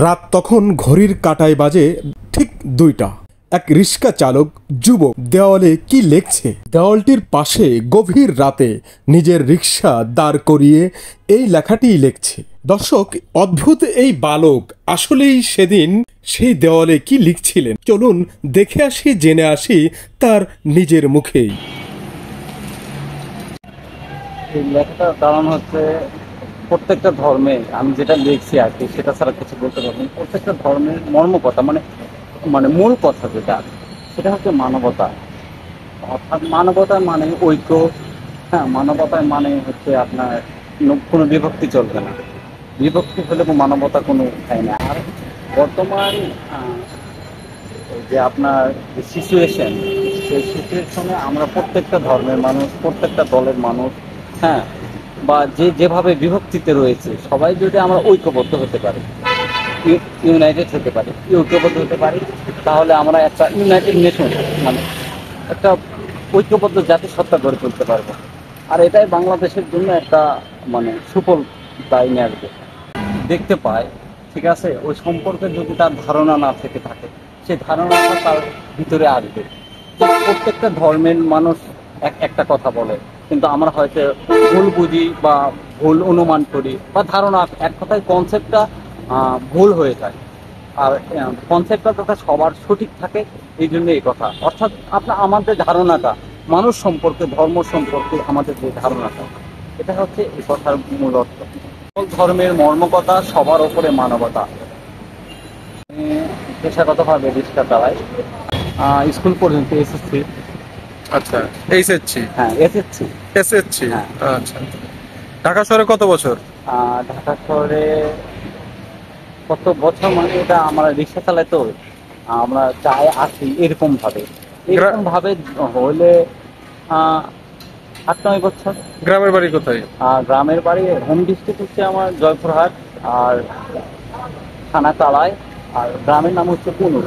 রাত তখন ঘড়ির কাঁটায় বাজে ঠিক 2টা। এক রিক্সা চালক যুবক দেওয়ালে কি লিখছে, দেওয়ালটির পাশে গভীর রাতে নিজের রিক্সা দাঁড় করিয়ে এই লেখাটিই লিখছে। দর্শক, অদ্ভুত এই বালক আসলেই সেদিন সেই দেওয়ালে কি লিখছিলেন, চলুন দেখে আসি, জেনে আসি তার নিজের মুখেই। এই লেখাটা দাঁড়ানো হচ্ছে প্রত্যেকটা ধর্মে, আমি যেটা দেখছি আর কি সেটা ছাড়া কিছু বলতে পারবো না। প্রত্যেকটা ধর্মের মর্ম কথা, মানে মানে মূল কথা যেটা, সেটা হচ্ছে মানবতা। অর্থাৎ মানবতা মানে ঐক্য। হ্যাঁ, মানবতার মানে হচ্ছে আপনার কোনো বিভক্তি চলবে না। বিভক্তি হলে মানবতা কোনো হয় না। আর বর্তমান যে আপনার যে সিচুয়েশন, সেই সিচুয়েশনে আমরা প্রত্যেকটা ধর্মের মানুষ, প্রত্যেকটা দলের মানুষ, হ্যাঁ, বা যেভাবে বিভক্তিতে রয়েছে, সবাই যদি আমরা ঐক্যবদ্ধ হতে পারি, ইউনাইটেড হতে পারি, ঐক্যবদ্ধ হতে পারি, তাহলে আমরা একটা ইউনাইটেড নেশন, মানে একটা ঐক্যবদ্ধ জাতিসত্তা গড়ে তুলতে পারবো। আর এটাই বাংলাদেশের জন্য একটা মানে সুফল দায় নিয়ে আসবে। দেখতে পায়, ঠিক আছে, ওই সম্পর্কে যদি তার ধারণা না থেকে থাকে, সেই ধারণাটা তার ভিতরে আসবে। প্রত্যেকটা ধর্মের মানুষ একটা কথা বলে, কিন্তু আমরা হয়তো ভুল বুঝি বা ভুল অনুমান করি, বা ধারণা, এক কথায় কনসেপ্টটা ভুল হয়ে যায়। আর কনসেপ্টটা যাতে সবার সঠিক থাকে, এই জন্য এই কথা। অর্থাৎ আমাদের ধারণাটা মানুষ সম্পর্কে, ধর্ম সম্পর্কে আমাদের যে ধারণাটা, এটা হচ্ছে এই কথার মূল অর্থ। ধর্মের মর্মকথা, সবার ওপরে মানবতা। পেশাগতভাবে রিক্সা চালাই, স্কুল পর্যন্ত এসএসসি। আচ্ছা, এইচএসসি। হ্যাঁ, এসএসসি। এসএসসি। হ্যাঁ। আচ্ছা, ঢাকা শহরে কত বছর? ঢাকা শহরে কত বছর মানে এটা আমরা রিক্সা চালাই, তো আমরা যাই আসি এরকম ভাবে হলে 8-9 বছর। গ্রামের বাড়ি কোথায়? গ্রামের বাড়ি হোম ডিস্ট্রিক্ট হচ্ছে আমার জয়পুরহাট, আর থানা চালায়, আর গ্রামের নাম হচ্ছে পুনুর।